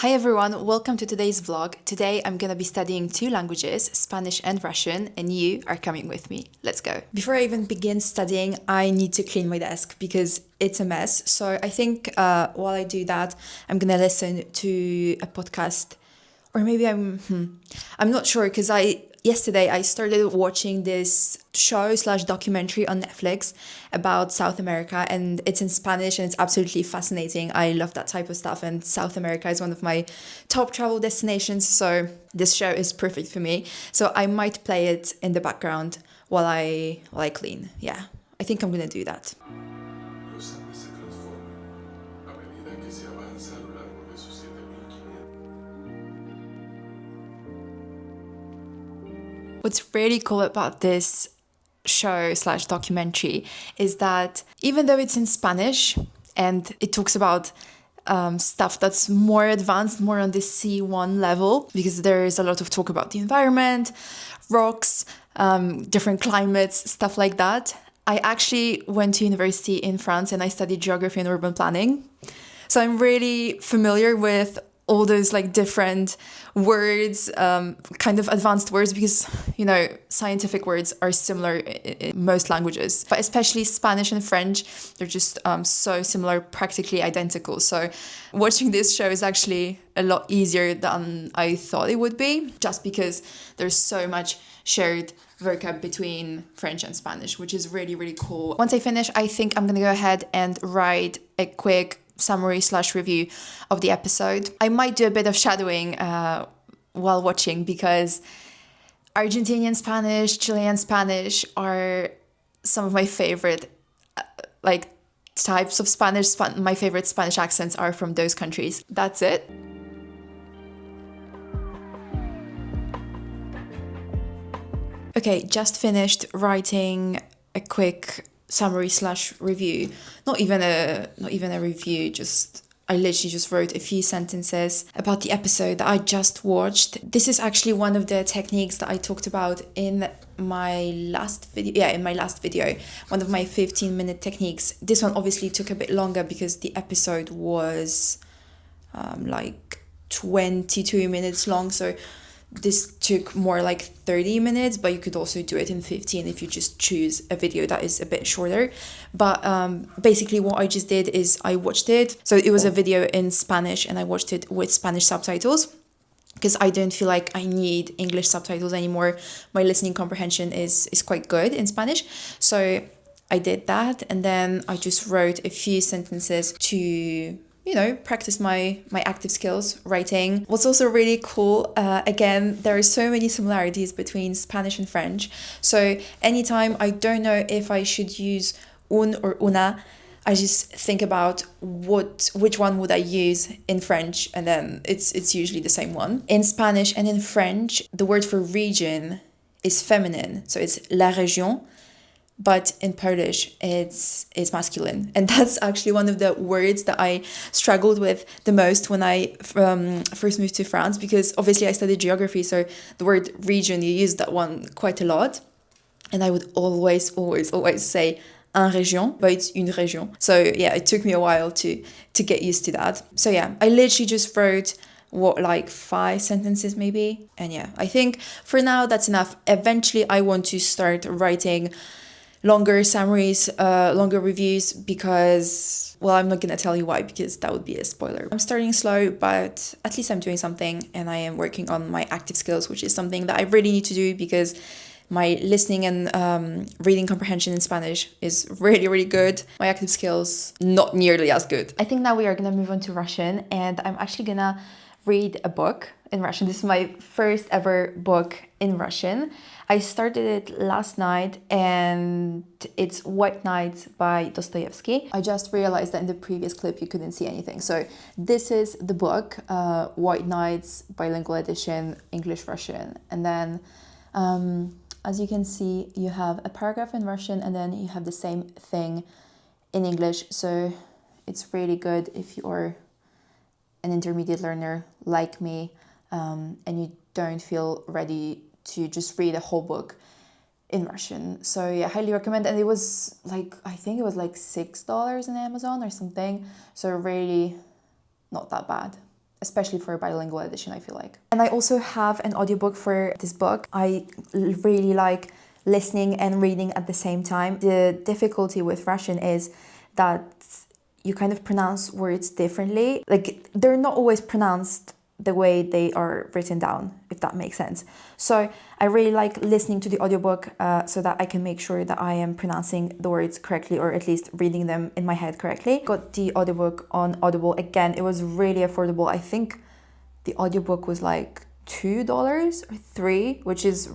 Hi everyone, welcome to today's vlog. Today I'm gonna be studying two languages, Spanish and Russian, and you are coming with me. Let's go. Before I even begin studying, I need to clean my desk because it's a mess. So I think while I do that, I'm gonna listen to a podcast, or maybe I'm not sure because yesterday I started watching this show/documentary on Netflix about South America, and it's in Spanish and it's absolutely fascinating. I love that type of stuff, and South America is one of my top travel destinations, so this show is perfect for me. So I might play it in the background while I clean. Yeah, I think I'm gonna do that. Los Andes se transforman a medida que se avanza a lo largo de sus 7.500. What's really cool about this show/documentary is that even though it's in Spanish and it talks about stuff that's more advanced, more on the C1 level, because there is a lot of talk about the environment, rocks, different climates, stuff like that. I actually went to university in France and I studied geography and urban planning. So I'm really familiar with all those like different words, kind of advanced words, because, you know, scientific words are similar in most languages, but especially Spanish and French, they're just so similar, practically identical. So watching this show is actually a lot easier than I thought it would be, just because there's so much shared vocab between French and Spanish, which is really, really cool. Once I finish, I think I'm gonna go ahead and write a quick summary/review of the episode. I might do a bit of shadowing while watching, because Argentinian Spanish, Chilean Spanish are some of my favorite types of Spanish. My favorite Spanish accents are from those countries. That's it. Okay, just finished writing a quick summary/review. Not even a review, just I literally just wrote a few sentences about the episode that I just watched. This is actually one of the techniques that I talked about in my last video. Yeah, in my last video, one of my 15-minute techniques. This one obviously took a bit longer because the episode was like 22 minutes long, so this took more like 30 minutes, but you could also do it in 15 if you just choose a video that is a bit shorter. But basically what I just did is I watched it. So it was a video in Spanish and I watched it with Spanish subtitles, because I don't feel like I need English subtitles anymore. My listening comprehension is quite good in Spanish. So I did that, and then I just wrote a few sentences to, you know, practice my active skills writing. What's also really cool, again, there are so many similarities between Spanish and French. So anytime I don't know if I should use un or una, I just think about which one would I use in French, and then it's usually the same one. In Spanish and in French, the word for region is feminine, so it's la région. But in Polish, it's masculine. And that's actually one of the words that I struggled with the most when I first moved to France, because obviously I studied geography, so the word region, you use that one quite a lot. And I would always say un région, but it's une région. So yeah, it took me a while to get used to that. So yeah, I literally just wrote like 5 sentences maybe. And yeah, I think for now that's enough. Eventually I want to start writing longer summaries, longer reviews, because, well, I'm not gonna tell you why, because that would be a spoiler. I'm starting slow, but at least I'm doing something, and I am working on my active skills, which is something that I really need to do, because my listening and reading comprehension in Spanish is really, really good. My active skills, not nearly as good. I think now we are gonna move on to Russian, and I'm actually gonna read a book in Russian. This is my first ever book in Russian. I started it last night, and it's White Nights by Dostoevsky. I just realized that in the previous clip you couldn't see anything. So this is the book, White Nights, bilingual edition, English, Russian. And then as you can see, you have a paragraph in Russian, and then you have the same thing in English. So it's really good if you're an intermediate learner like me, and you don't feel ready to just read a whole book in Russian. So yeah, highly recommend. And it was like, I think it was like $6 on Amazon or something. So really not that bad. especially for a bilingual edition, I feel like. And I also have an audiobook for this book. I really like listening and reading at the same time. The difficulty with Russian is that you kind of pronounce words differently. Like, they're not always pronounced the way they are written down, if that makes sense. So I really like listening to the audiobook so that I can make sure that I am pronouncing the words correctly, or at least reading them in my head correctly. Got the audiobook on Audible. Again, it was really affordable. I think the audiobook was like $2 or $3, which is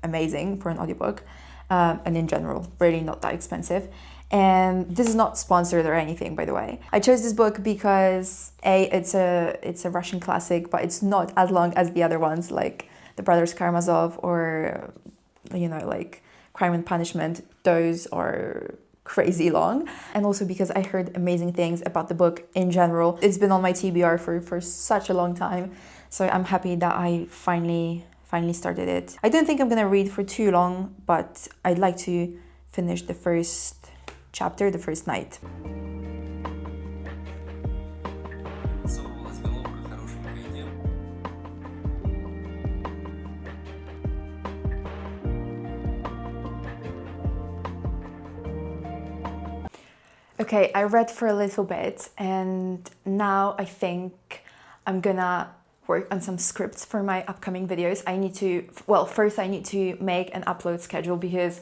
amazing for an audiobook. And in general, really not that expensive. And this is not sponsored or anything, by the way. I chose this book because it's a Russian classic, but it's not as long as the other ones, like The Brothers Karamazov or, you know, like Crime and Punishment. Those are crazy long. And also because I heard amazing things about the book in general. It's been on my TBR for such a long time. So I'm happy that I finally started it. I don't think I'm gonna read for too long, but I'd like to finish the first chapter the first night. Okay, I read for a little bit and now I think I'm gonna work on some scripts for my upcoming videos. First I need to make an upload schedule because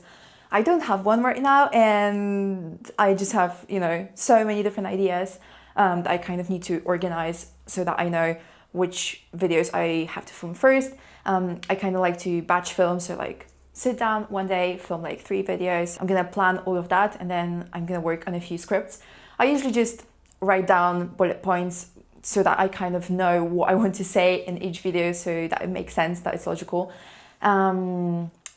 I don't have one right now and I just have, you know, so many different ideas that I kind of need to organize so that I know which videos I have to film first. I kind of like to batch film, so like sit down one day, film like 3 videos. I'm gonna plan all of that and then I'm gonna work on a few scripts. I usually just write down bullet points so that I kind of know what I want to say in each video so that it makes sense, that it's logical.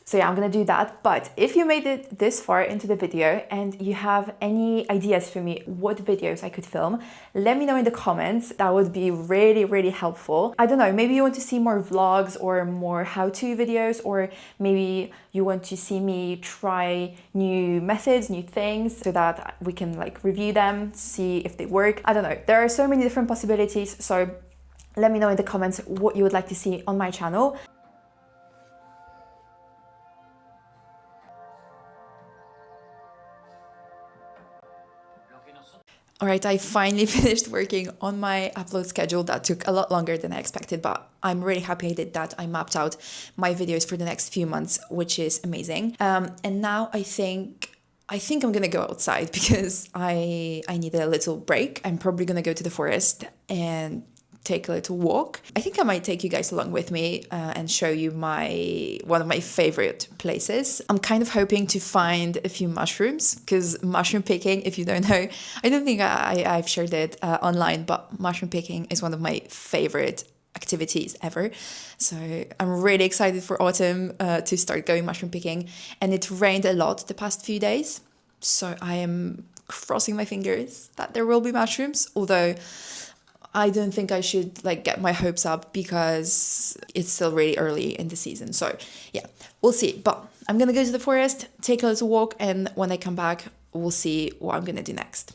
So yeah, I'm gonna do that. But if you made it this far into the video and you have any ideas for me, what videos I could film, let me know in the comments. That would be really, really helpful. I don't know, maybe you want to see more vlogs or more how-to videos, or maybe you want to see me try new methods, new things, so that we can like review them, see if they work. I don't know, there are so many different possibilities. So let me know in the comments what you would like to see on my channel. All right, I finally finished working on my upload schedule. That took a lot longer than I expected, but I'm really happy I did that. I mapped out my videos for the next few months, which is amazing. And now I think I'm gonna go outside because I need a little break. I'm probably gonna go to the forest and take a little walk. I think I might take you guys along with me and show you one of my favorite places. I'm kind of hoping to find a few mushrooms, because mushroom picking, if you don't know, I don't think I've shared it online, but mushroom picking is one of my favorite activities ever. So I'm really excited for autumn to start going mushroom picking. And it rained a lot the past few days, so I am crossing my fingers that there will be mushrooms, although I don't think I should like get my hopes up because it's still really early in the season. So yeah, we'll see. But I'm gonna go to the forest, take a little walk, and when I come back, we'll see what I'm gonna do next.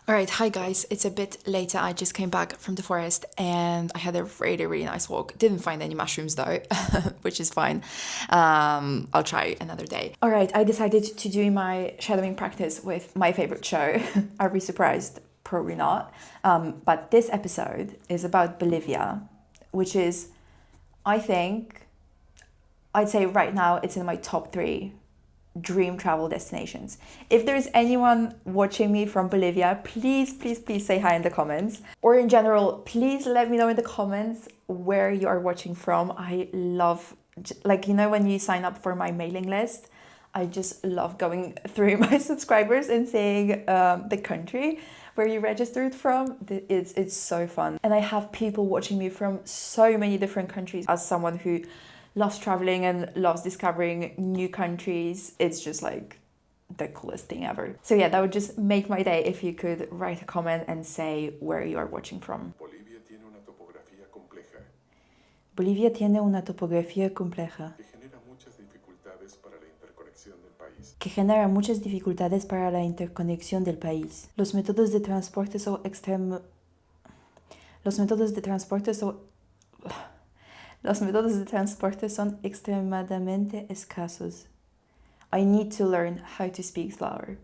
All right, hi guys, it's a bit later. I just came back from the forest and I had a really, really nice walk. Didn't find any mushrooms though, which is fine. I'll try another day. All right, I decided to do my shadowing practice with my favorite show. Are we surprised? Probably not. But this episode is about Bolivia, which is, I'd say right now it's in my top 3 dream travel destinations. If there's anyone watching me from Bolivia, please say hi in the comments. Or in general, please let me know in the comments where you are watching from. I love, like, you know, when you sign up for my mailing list, I just love going through my subscribers and seeing the country where you registered from. It's so fun. And I have people watching me from so many different countries. As someone who loves traveling and loves discovering new countries. It's just like the coolest thing ever. So yeah, that would just make my day if you could write a comment and say where you are watching from. Bolivia tiene una topografía compleja Bolivia tiene una topografía compleja que genera muchas dificultades para la interconexión del país. que genera muchas dificultades para la interconexión del país. Los métodos de transporte son extremadamente escasos. I need to learn how to speak slower.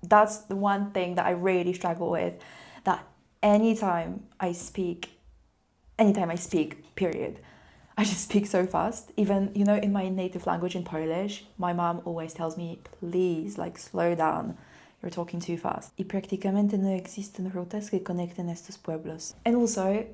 That's the one thing that I really struggle with. That anytime I speak, period, I just speak so fast. Even, you know, in my native language, in Polish, my mom always tells me, please, like, slow down. You're talking too fast. Y prácticamente no existen rutas que conecten estos pueblos. And also,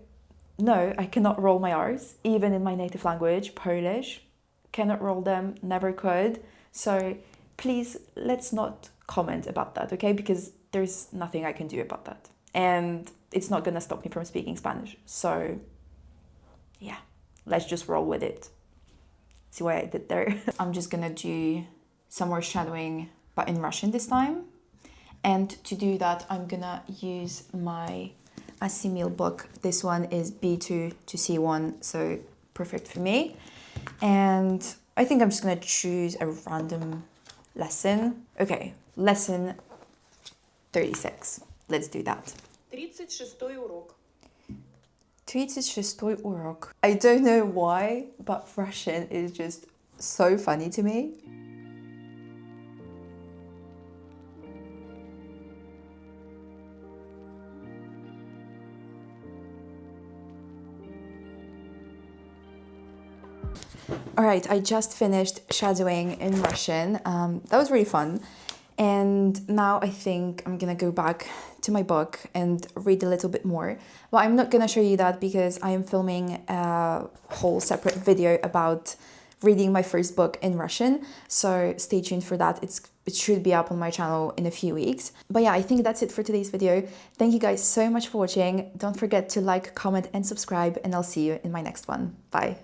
no, I cannot roll my R's, even in my native language, Polish. Cannot roll them, never could. So please, let's not comment about that, okay? Because there's nothing I can do about that. And it's not gonna stop me from speaking Spanish. So yeah, let's just roll with it. See what I did there? I'm just gonna do some more shadowing, but in Russian this time. And to do that, I'm gonna use my Asimil book. This one is B2 to C1, so perfect for me. And I think I'm just gonna choose a random lesson. Okay, lesson 36. Let's do that. 36-й урок. 36-й урок. I don't know why, but Russian is just so funny to me. Alright, I just finished shadowing in Russian. That was really fun. And now I think I'm gonna go back to my book and read a little bit more. Well, I'm not gonna show you that because I am filming a whole separate video about reading my first book in Russian. So stay tuned for that. It should be up on my channel in a few weeks. But yeah, I think that's it for today's video. Thank you guys so much for watching. Don't forget to like, comment and subscribe, and I'll see you in my next one. Bye.